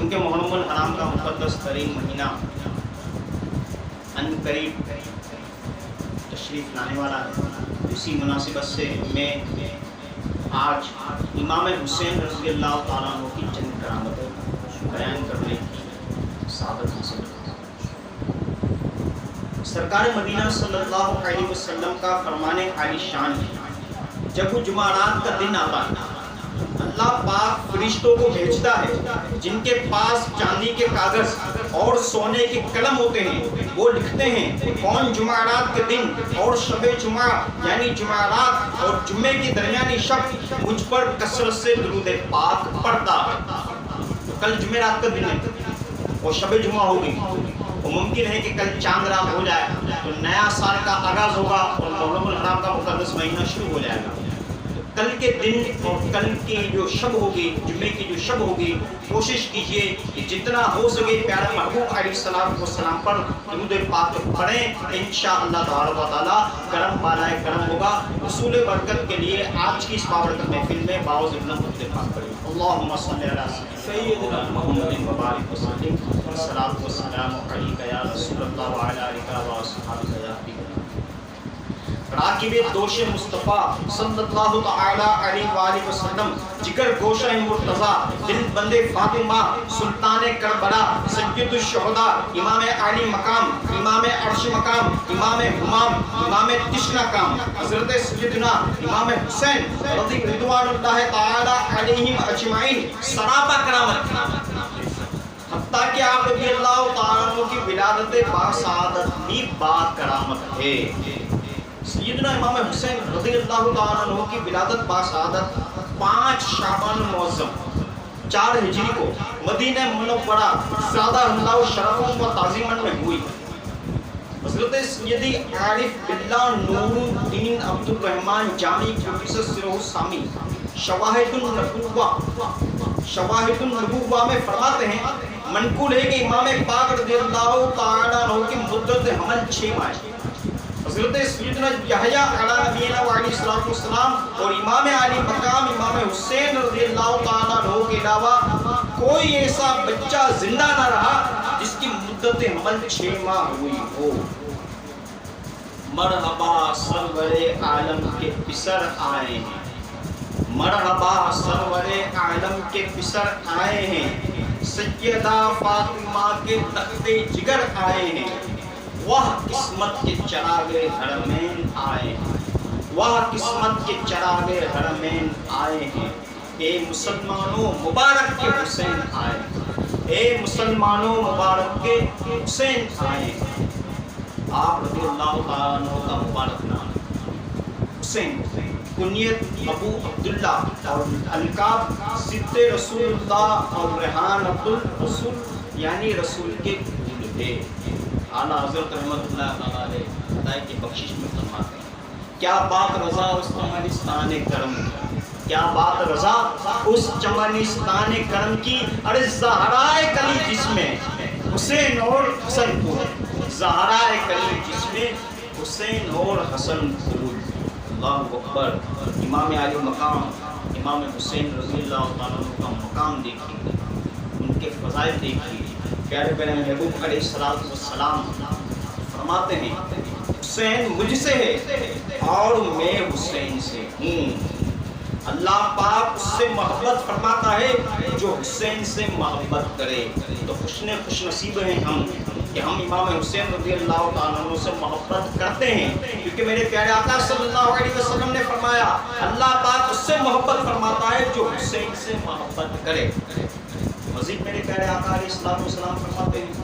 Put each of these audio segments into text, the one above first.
چونکہ محرم الحرام کا مقدس ترین مہینہ ان قریب تشریف لانے والا ہے، اسی مناسبت سے میں آج امام حسین رضی اللہ تعالیٰ عنہ کی چند کرامتیں بیان کرنے کی سعادت حاصل کرتا ہوں۔ سرکار مدینہ صلی اللہ علیہ وسلم کا فرمان عالی شان ہے، جب وہ جمعرات کا دن آتا ہے اللہ پاک فرشتوں کو بھیجتا ہے جن کے پاس چاندی کے کاغذ اور سونے کے قلم ہوتے ہیں، وہ لکھتے ہیں کون جمعرات کے دن اور شب جمعہ یعنی جمعرات اور جمعے کی درمیانی شب مجھ پر کثرت سے درود پاک پڑھتا ہے۔ تو کل جمعرات کا دن ہے اور شب جمعہ ہوگی، وہ ممکن ہے کہ کل چاند رات ہو جائے تو نیا سال کا آغاز ہوگا اور محرم الحرام کا مقدس مہینہ شروع ہو جائے گا۔ کل کے دن اور کل کی جو شب ہوگی، جمعے کی جو شب ہوگی، کوشش کیجئے کہ جتنا ہو سکے پیارے محبوب علیہ السلام پر درود پاک پڑھیں، انشاءاللہ تبارک و تعالیٰ کرم بالائے کرم ہوگا۔ حصول برکت کے لیے آج کی اس بابرکت محفل میں باوز ابن درود پاک پڑھیں۔ اللہم صلی علی سیدنا محمد وبارک وسلم، والصلاۃ والسلام علیک یا رسول اللہ وعلی آلک و اصحابک یا حبیب اللہ۔ راکب دوش مصطفیٰ صلی اللہ تعالی علیہ وآلہ وسلم، جگر گوشہ مرتضیٰ، دل بند فاطمہ، سلطان کربلا، سید الشہداء، امام عالی مقام، امام عرش مقام، امام حمام، امام تشنہ کام، حضرت سیدنا امام حسین رضوان اللہ تعالی علیہم اجمعین، سراپا کرامت، حتیٰ کہ آپ رضی اللہ تعالیٰ عنہ کی ولادت باسعادت بھی با کرامت ہے۔ سیدنا امام حسین رضی اللہ تعالیٰ عنہ کی ولادت باسعادت 5 شعبان المعظم 4 ہجری کو مدینہ منورہ زیادہ اللہ و شرف و تعظیمن میں ہوئی۔ حضرت سیدی عارف باللہ نور الدین عبد الرحمن جامی قدس سرہ السامی شواہد النبوہ میں فرماتے ہیں، منقول ہے کہ امام پاک رضی اللہ تعالیٰ عنہ کی مدت حمل 6 ماہ ہے۔ حضرت سیدنا یحییٰ علیہ نبینا وعلیہ السلام اور امام علی مقام امام حسین رضی اللہ تعالیٰ عنہ کے علاوہ کوئی ایسا بچہ زندہ نہ رہا جس کی مدت حمل 6 ماہ ہوئی ہو۔ مرحبا سرور عالم کے پسر آئے ہیں، مرحبا سرور عالم کے پسر آئے ہیں، سیدہ فاطمہ کے تخت جگر آئے ہیں، وہ قسمت کے چراغ حرمین آئے ہیں، وہ قسمت کے چراغ حرمین آئے ہیں۔ اے مسلمانوں مبارک کے حسین آئے ہیں، اے مسلمانوں مبارک کے حسین آئے ہیں۔ آپ رضی اللہ تعالیٰ عنہ کا مبارک نام حسین، کنیت ابو عبداللہ اور القاب ضد رسول اللہ اور ریحان عبد الرسول یعنی رسول کے پھول ہے۔ اعلیٰ حضرت رحمت اللہ علیہ خدای کی بخشش میں فرماتے ہیں، کیا بات رضا اس چمنستان کرم کی، کیا بات رضا اس چمنستان کرم کی، ارے زہرائے کلی جس میں حسین اور حسن پھول، زہرائے کلی جس میں حسین اور حسن پھول۔ اللہ اکبر۔ امام علی مقام امام حسین رضی اللہ تعالیٰ عنہ کا مقام دیکھیے، ان کے فضائل دیکھیے۔ پیارے پیارے محبوب علیہ السلام فرماتے ہیں، حسین مجھ سے ہے اور میں حسین سے ہوں۔ اللہ پاک اس سے محبت فرماتا ہے جو حسین سے محبت کرے۔ تو خوش نصیب ہیں ہم کہ ہم امام حسین رضی اللہ تعالیٰ عنہ سے محبت کرتے ہیں، کیونکہ میرے پیارے آقا صلی اللہ علیہ وسلم نے فرمایا اللہ پاک اس سے محبت فرماتا ہے جو حسین سے محبت کرے۔ مزید میرے پیارے آقا علیہ السلام فرماتے ہیں،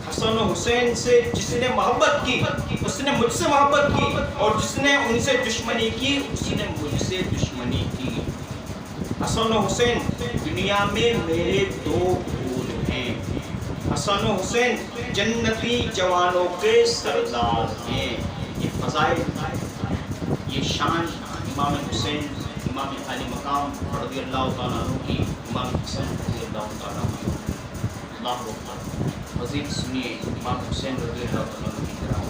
حسن و حسین سے جس نے محبت کی اس نے مجھ سے محبت کی، اور جس نے ان سے دشمنی کی اس نے مجھ سے دشمنی کی۔ حسن و حسین دنیا میں میرے 2 پھول ہیں، حسن و حسین جنتی جوانوں کے سردار ہیں۔ یہ فضائل، یہ شان امام حسین امام علی مقام رضی اللہ تعالیٰ عنہ کی، امام حسین رضی اللہ تعالیٰ عنہ۔ اللہ اکبر۔ مزید سنیے امام حسین رضی اللہ تعالیٰ عنہ کی طرح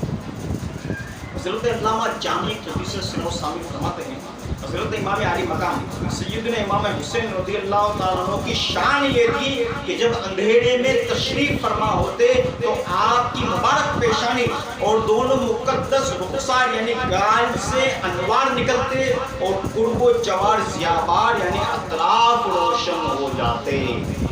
حضرت علامہ جامی قدس سرہ السامی فرماتے ہیں، حضرت امام علی مقام سیدنا امام حسین رضی اللہ تعالیٰ عنہ کی شان یہ تھی کہ جب اندھیرے میں تشریف فرما ہوتے تو آپ کی مبارک پیشانی اور دونوں مقدس رخسار یعنی گال سے انوار نکلتے اور قرب و جوار ضیابار یعنی اطراف روشن ہو جاتے.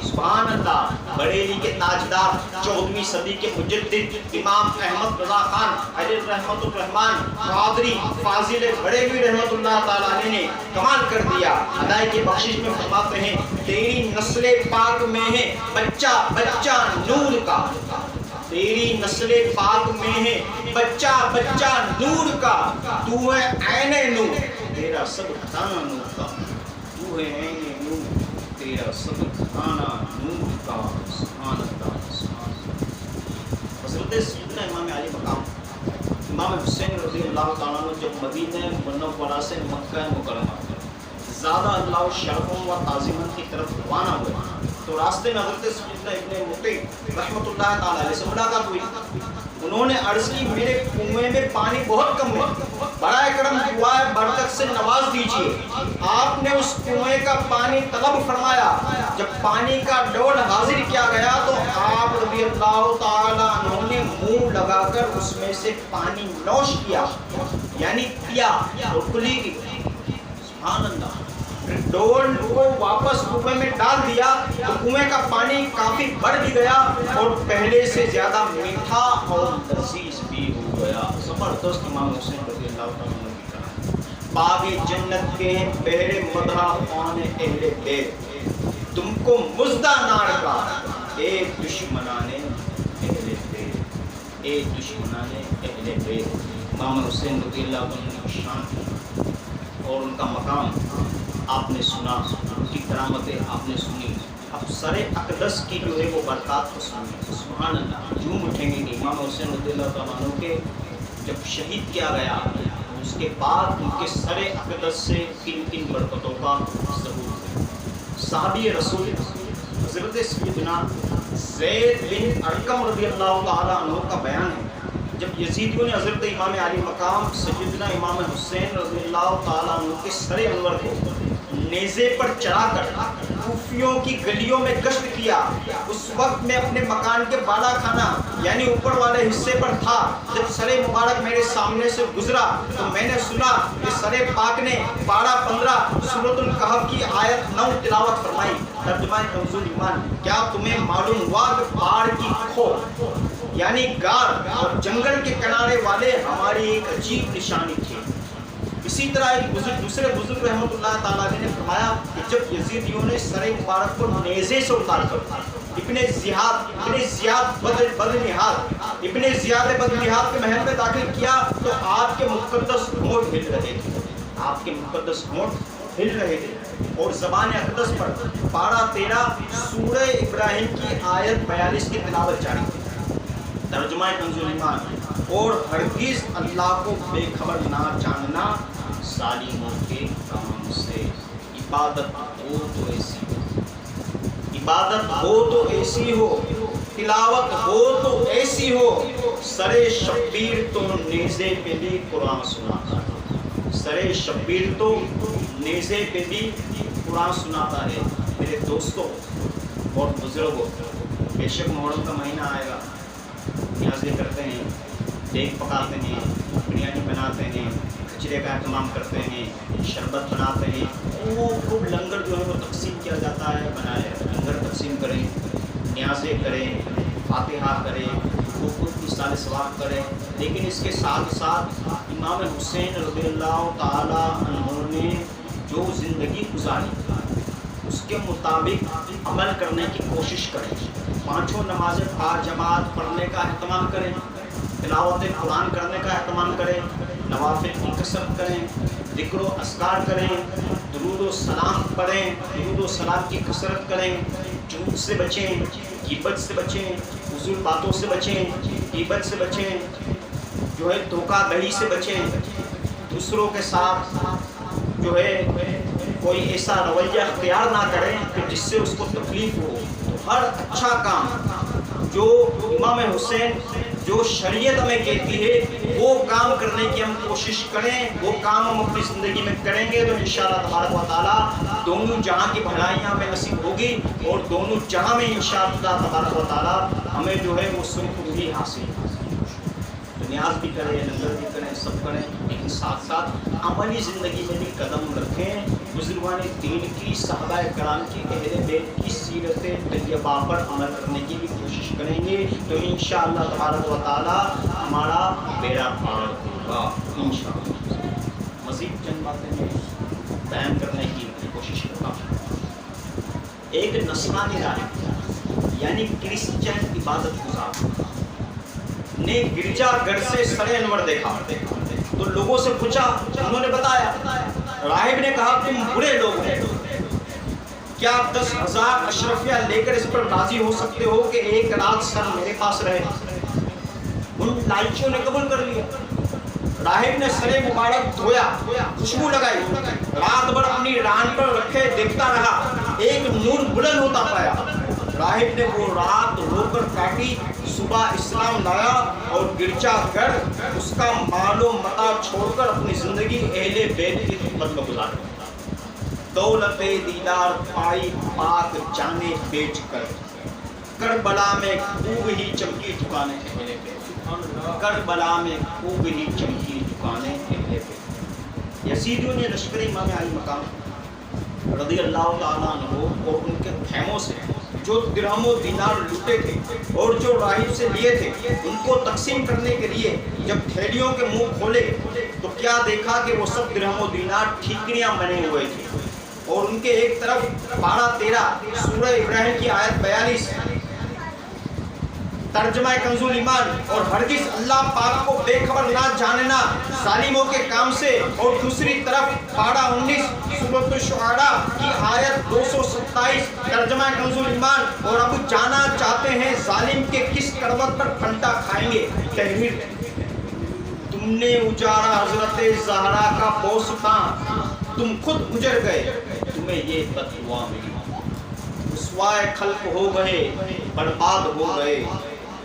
سبحان اللہ. بریلی کے تاجدار 14ویں صدی کے مجدد امام احمد رضا خان علی رحمت الرحمن قادری فاضل بریلوی رحمت اللہ تعالیٰ علیہ نے کمال کر دیا. ادائے بخشش میں فرماتے ہیں تیری نسل پاک میں ہے بچہ بچہ نور کا. تیری نسل پاک میں ہے بچہ بچہ نور کا. تو ہے عین نور تیرا سب کھانا نور کا. تو ہے عین نور تیرا سب کھانا نور کا. سبحان اللہ. حضرت سیدنا امام علی مقام امام حسین رضی اللہ تعالیٰ عنہ جب مدینہ منورہ سے مکہ مکرمہ زیادہ اللہ شرفوں و تعظیموں کی طرف روانہ ہوئے تو راستے میں حضرت سیدنا ابن مطیع رحمۃ اللہ تعالیٰ علیہ سے ملاقات ہوئی. انہوں نے عرض کی میرے کنویں میں پانی بہت کم ہے, برائے کرم دعائے برکت سے نواز دیجیے. آپ نے اس کنویں کا پانی طلب فرمایا. جب پانی کا ڈول حاضر کیا گیا تو آپ رضی اللہ تعالیٰ عنہ نے منہ لگا کر اس میں سے پانی نوش کیا یعنی پیا اور کلی کی. سبحان اللہ. ڈول کو واپس کنویں میں ڈال دیا تو کنویں کا پانی کافی بڑھ بھی گیا اور پہلے سے زیادہ میٹھا اور لذیذ بھی ہو گیا. زبردست امام حسین رضی اللہ تعالیٰ عنہ کی طرح باغ جنت کے ہیں بہرے مدح خوان اہل بیت. تم کو مزدہ نار کا اے دشمنان اہل بیت. اے دشمنان اہل بیت. امام حسین رضی اللہ تعالیٰ عنہ کی شان اور ان کا مقام آپ نے سنا, ان کی کرامتیں آپ نے سنی. اب سر اقدس کی جو ہے وہ برکات کو سنی. سبحان اللہ. جھوم اٹھیں گے کہ امام حسین رضی اللہ تعالیٰ عنہ کے جب شہید کیا گیا اس کے بعد ان کے سر اقدس سے کن کن برکتوں کا ظہور ہے. صحابی رسول حضرت سیدنا زید بن ارقم رضی اللہ تعالیٰ عنہ کا بیان ہے جب یزیدیوں نے حضرت امام علی مقام سیدنا امام حسین رضی اللہ تعالیٰ عنہ کے سر انور کو نیزے پر چڑھا کر کوفیوں کی گلیوں میں گشت کیا. اس وقت میں اپنے مکان کے بالا خانہ یعنی اوپر والے حصے پر تھا. جب سر مبارک میرے سامنے سے گزرا تو میں نے سنا کہ سر پاک نے 12-15 سورۃ الکہف کی آیت 9 تلاوت فرمائی. ترجمہ کنز ایمان. کیا تمہیں معلوم ہوا کہ پہاڑ کی کھو یعنی غار اور جنگل کے کنارے والے ہماری ایک عجیب نشانی تھی. اسی طرح ایک دوسرے بزرگ رحمۃ اللہ تعالیٰ نے فرمایا کہ جب یزیدیوں نے سر مبارک کو نیزے سے اتار کر ابن زیاد بدنہاد کے محل میں داخل کیا تو آپ کے مقدس ہونٹ ہل رہے تھے. آپ کے مقدس ہونٹ ہل رہے تھے اور زبان اقدس پر 12-13 سورہ ابراہیم کی آیت 42 کی تلاوت جاری تھی. ترجمہ کنز ایمان. اور ہرگز اللہ کو بے خبر نہ جاننا ظالموں کے کام سے. عبادت ہو تو ایسی ہو, عبادت ہو تو ایسی ہو, تلاوت ہو تو ایسی ہو. سر شبیر تو نیزے پہ بھی قرآن سناتا ہے. سر شبیر تو نیزے پہ بھی قرآن سناتا ہے. میرے دوستوں اور بزرگوں, بے شک محرم کا مہینہ آئے گا, نیازیں کرتے ہیں, دیگ پکاتے ہیں, بریانی بناتے ہیں, کھچڑے کا اہتمام کرتے ہیں, شربت بناتے ہیں. وہ خوب لنگر جو ہے وہ تقسیم کیا جاتا ہے. بنائے لنگر تقسیم کریں, نیازیں کریں, فاتحہ کریں, وہ خود مثال ثواب کریں. لیکن اس کے ساتھ ساتھ امام حسین رضی اللہ تعالیٰ عنہ نے جو زندگی گزاری اس کے مطابق عمل کرنے کی کوشش کریں. 5 نمازیں باجماعت پڑھنے کا اہتمام کریں, تلاوت قرآن کرنے کا اہتمام کریں, نوافل کی کثرت کریں, ذکر و اذکار کریں, درود و سلام پڑھیں, درود و سلام کی کثرت کریں, جھوٹ سے بچیں, غیبت سے بچیں, فضول باتوں سے بچیں, غیبت سے بچیں, جو ہے دھوکہ دہی سے بچیں, دوسروں کے ساتھ جو ہے کوئی ایسا رویہ اختیار نہ کریں کہ جس سے اس کو تکلیف ہو. ہر اچھا کام جو امام حسین جو شریعت ہمیں کہتی ہے وہ کام کرنے کی ہم کوشش کریں، وہ کام ہم اپنی زندگی میں کریں گے تو انشاءاللہ تبارک و تعالیٰ دونوں جہاں کی بھلائیاں ہمیں نصیب ہوگی اور دونوں جہاں میں انشاءاللہ تبارک و تعالیٰ ہمیں جو ہے وہ سرخ بھی حاصل تو نیاز بھی کریں، نظر بھی کریں، سب کریں، لیکن ساتھ ساتھ عملی زندگی میں بھی قدم رکھیں، بزرگان دین کی، صحابہ کرام کی، اہل بیت کی سیرت طیبہ پر عمل کرنے کی بھی کوشش کریں گے تو انشاءاللہ تبارک و تعالیٰ ہمارا بیڑا پار ہوگا انشاءاللہ۔ مزید چند باتیں میں بیان کرنے کی کوشش کرتا ہوں۔ ایک نصرانی راہب یعنی کرسچن عبادت گزار نے گرجا گھر سے سرے انور دیکھا تو لوگوں سے پوچھا، انہوں نے بتایا، راہب نے کہا تم برے لوگ ہو، کیا 10,000 اشرفیہ لے کر اس پر راضی ہو سکتے ہو کہ ایک رات سر میرے پاس رہے؟ ان لالچیوں نے قبول کر لیا۔ راہب نے سرے مبارک دھویا، خوشبو لگائی، رات بھر اپنی ران پر رکھے دیکھتا رہا، ایک نور بلند ہوتا پایا۔ راہب نے وہ رات رو کر کاٹی، صبح اسلام لایا اور گرجا گھر اس کا مال و متاع چھوڑ کر اپنی زندگی اہل بیت کی خدمت میں گزاری۔ دولت دیدار پائی پاک جانے بیچ کر، کربلا میں خوب ہی چمکی دکانیں اہل بیت، کربلا میں خوب ہی چمکی دکانیں اہل بیت۔ یزیدیوں نے لشکر امام علی مقام رضی اللہ تعالیٰ عنہ اور ان کے خیموں سے جو درہم و دینار لوٹے تھے اور جو راہب سے لیے تھے ان کو تقسیم کرنے کے لیے جب تھیلیوں کے منہ کھولے تو کیا دیکھا کہ وہ سب درہم و دینار ٹھیکریاں بنے ہوئے تھے اور ان کے ایک طرف 12-13 سورہ ابراہیم کی آیت 42 ترجمہ کنز الایمان اور ہرگز اللہ پاک کو بے خبر نہ جاننا ظالموں کے کام سے، اور دوسری طرف 12-19 سورۃ الشعراء کی آیت 227 ترجمہ کنز الایمان اور اب جانا چاہتے ہیں ظالم کے کس کروٹ پر پھنٹا کھائیں گے۔ تحریر تم نے اجارا حضرت زہرا کا بوستان، تم خود اجڑ گئے، تمہیں یہ بددعا ملی، رسوائے خلق ہو گئے، برباد ہو گئے،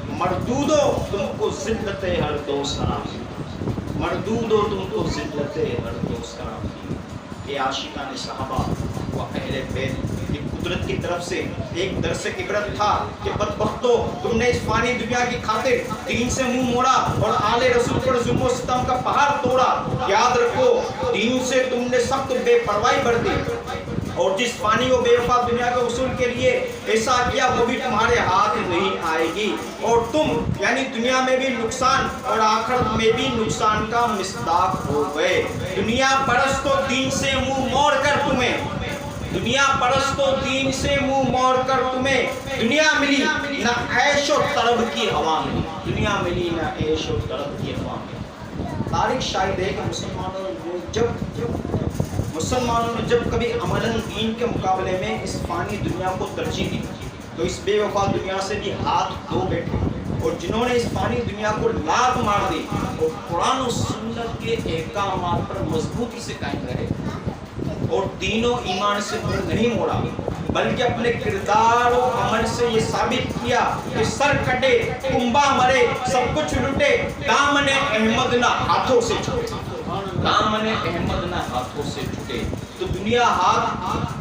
مردودو تم کو ذلت ہر دو سلام، مردودو تم کو ذلت ہر دو سلام۔ یہ عاشقان صحابہ و اہل بیت کی قدرت کی طرف سے ایک درس عبرت تھا کہ بدبختو تم نے اس فانی دنیا کی خاطر دین سے منہ موڑا اور آل رسول پر ظلم و ستم کا پہاڑ توڑا۔ یاد رکھو دین سے تم نے سخت بے پرواہی برتی اور جس فانی و بے وفا دنیا کے اصول کے لیے ایسا کیا وہ بھی تمہارے ہاتھ نہیں آئے گی، اور تم یعنی دنیا میں بھی نقصان اور آخرت میں بھی نقصان کا مصداق ہو گئے۔ دنیا پرستو دین سے منہ موڑ کر تمہیں، دنیا پرستو دین سے منہ موڑ کر تمہیں دنیا ملی نہ عیش و طرب کی ہوا ملی، دنیا ملی نہ عیش و طرب کی ہوا ملی۔ تاریخ شاہد ہے کہ مسلمانوں نے جب کبھی عملاً دین کے مقابلے میں اس فانی دنیا کو ترجیح دی تو اس بے وفا دنیا سے بھی ہاتھ دھو بیٹھے، اور جنہوں نے اس فانی دنیا کو لات مار دی اور قرآن و سنت کے احکامات پر مضبوطی سے قائم رہے اور دین و ایمان سے منہ نہیں موڑا، بلکہ اپنے کردار و عمل سے یہ ثابت کیا کہ سر کٹے کنبہ مرے سب کچھ لٹے، دامن احمد نہ ہاتھوں سے چھوٹے، دامن احمد نہ ہاتھوں سے چھوٹے، تو دنیا ہاتھ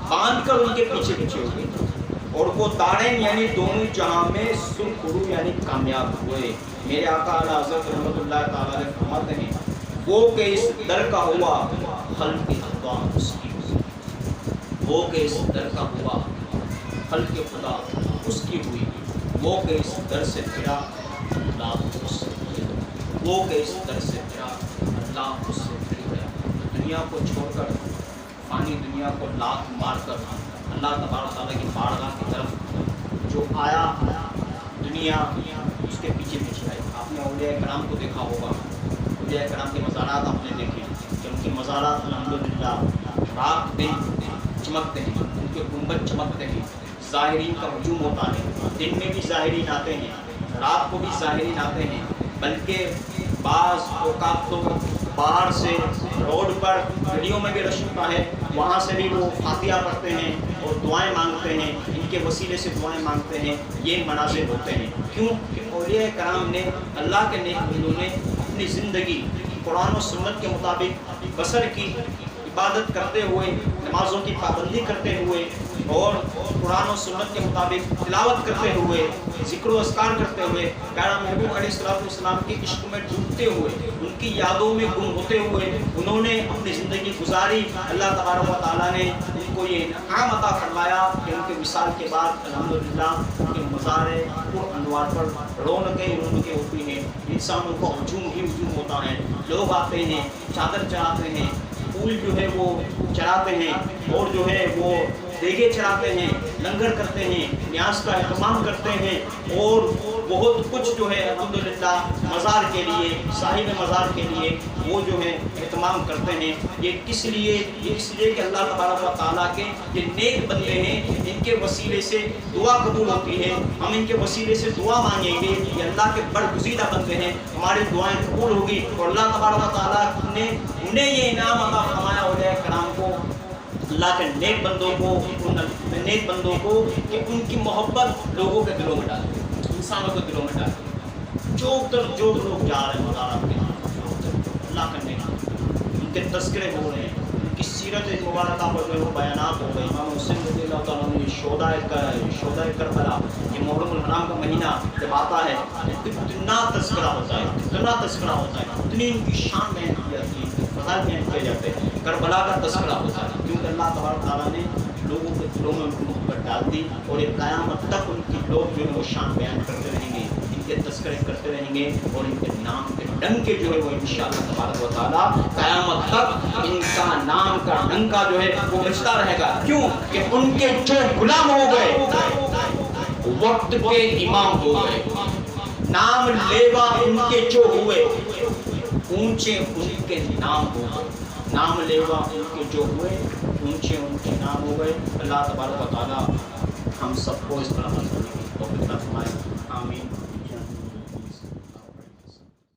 باندھ کر ان کے پیچھے پیچھے ہو گئی اور وہ دارین یعنی دونوں جہاں میں سرخرو یعنی کامیاب ہوئے۔ میرے آقا اعلیٰ حضرت رحمت اللہ تعالیٰ نے فرماتے ہیں وہ کہ اس در کا ہوا خلق خدا اس کی، وہ کہ اس در کا ہوا خلق خدا اس کی ہوئی، وہ کہ اس در سے پھرا اللہ اس سے پھرا، وہ کہ اس در سے پھرا اللہ اس سے پھر گیا۔ دنیا کو چھوڑ کر فانی دنیا کو لات مار کر اللہ تبارک تعالیٰ کی بارگاہ کی طرف جو آیا، دنیا اس کے پیچھے پیچھے آئی۔ آپ نے اولیاء کرام کو دیکھا ہوگا، اولیاء کرام کے مزارات آپ نے دیکھے کہ ان کے مزارات الحمدللہ رات دن چمکتے ہیں، ان کے گنبد چمکتے ہیں، ظاہرین کا ہجوم ہوتا ہے، دن میں بھی ظاہرین آتے ہیں، رات کو بھی ظاہرین آتے ہیں، بلکہ بعض اوقات تو باہر سے روڈ پر گلیوں میں بھی رش ہوتا ہے، وہاں سے بھی وہ فاتحہ پڑھتے ہیں اور دعائیں مانگتے ہیں۔ ان کے وسیلے سے دعائیں مانگتے ہیں، یہ مناظر ہوتے ہیں۔ کیوں کہ اولیاء کرام نے، اللہ کے نیک بندوں نے اپنی زندگی قرآن و سنت کے مطابق بسر کی، عبادت کرتے ہوئے، نمازوں کی پابندی کرتے ہوئے اور قرآن و سنت کے مطابق تلاوت کرتے ہوئے، ذکر و اذکار کرتے ہوئے، پیارا محبوب علیہ السلام کے عشق میں ڈوبتے ہوئے، ان کی یادوں میں گم ہوتے ہوئے انہوں نے اپنی زندگی گزاری۔ اللہ تبارک و تعالیٰ نے ان کو یہ انعام عطا فرمایا کہ ان کے وصال کے بعد الحمدللہ ان کے مزار پر انوار پر رونقیں ہوتی ہیں، انسانوں کو ہجوم ہی ہجوم ہوتا ہے، لوگ آتے ہیں، چادر چڑھاتے ہیں، پھول جو ہے وہ چڑھاتے ہیں، اور جو ہے وہ دیگے چڑھاتے ہیں، لنگر کرتے ہیں، نیاز کا اہتمام کرتے ہیں، اور بہت کچھ جو ہے الحمدللہ مزار کے لیے، صاحب مزار کے لیے وہ جو ہے اہتمام کرتے ہیں۔ یہ کس لیے؟ یہ اس لیے کہ اللہ تبارک و تعالیٰ کے یہ نیک بندے ہیں، ان کے وسیلے سے دعا قبول ہوتی ہے، ہم ان کے وسیلے سے دعا مانگیں گے، یہ اللہ کے برگزیدہ بندے ہیں، ہماری دعائیں قبول ہوگی، اور اللہ تبارک و تعالیٰ نے انہیں یہ انعام عطا فرمایا اولیاء کرام کو، اللہ کے نیک بندوں کو، ان نیک بندوں کو، کہ ان کی محبت لوگوں کے دلوں میں ڈالے، انسانوں کے دلوں میں ڈالے۔ جو لوگ جا رہے ہیں مزارات کے اللہ کرنے کے، ان کے تذکرے ہو رہے ہیں، ان کی سیرت مبارکہ پر جو بیانات ہو رہے ہیں۔ امام حسین رضی اللہ تعالیٰ نے شہدائے کربلا، یہ محرم الحرام کا مہینہ جب آتا ہے، کتنا تذکرہ ہوتا ہے، کتنا تذکرہ ہوتا ہے، اتنی ان کی شان بیان کی جاتی ہے، فضائل بیان کیے جاتے ہیں، کربلا کا تذکرہ ہوتا ہے، کیونکہ اللہ تبارک تعالیٰ نے لوگوں کے دلوں میں ان کی محبت ڈال دی، اور یہ قیامت تک ان کی لوگ جو ہے وہ شان بیان کرتے رہیں گے، ان کے تذکرے کرتے رہیں گے، اور ان کے نام کے ڈنک جو ہے وہ انشاءاللہ تبارک و تعالیٰ قیامت تک ان کا نام کا ڈنکا جو ہے وہ بجتا رہے گا۔ کیوں کہ ان کے جو غلام ہو گئے، وقت کے امام ہو گئے، نام لیوا ان کے جو ہوئے، اونچے ان کے نام ہو گئے، نام لیوا ان کے جو ہوئے، اونچے ان کے نام ہو گئے۔ اللہ تبارک و تعالیٰ ہم سب کو اس طرح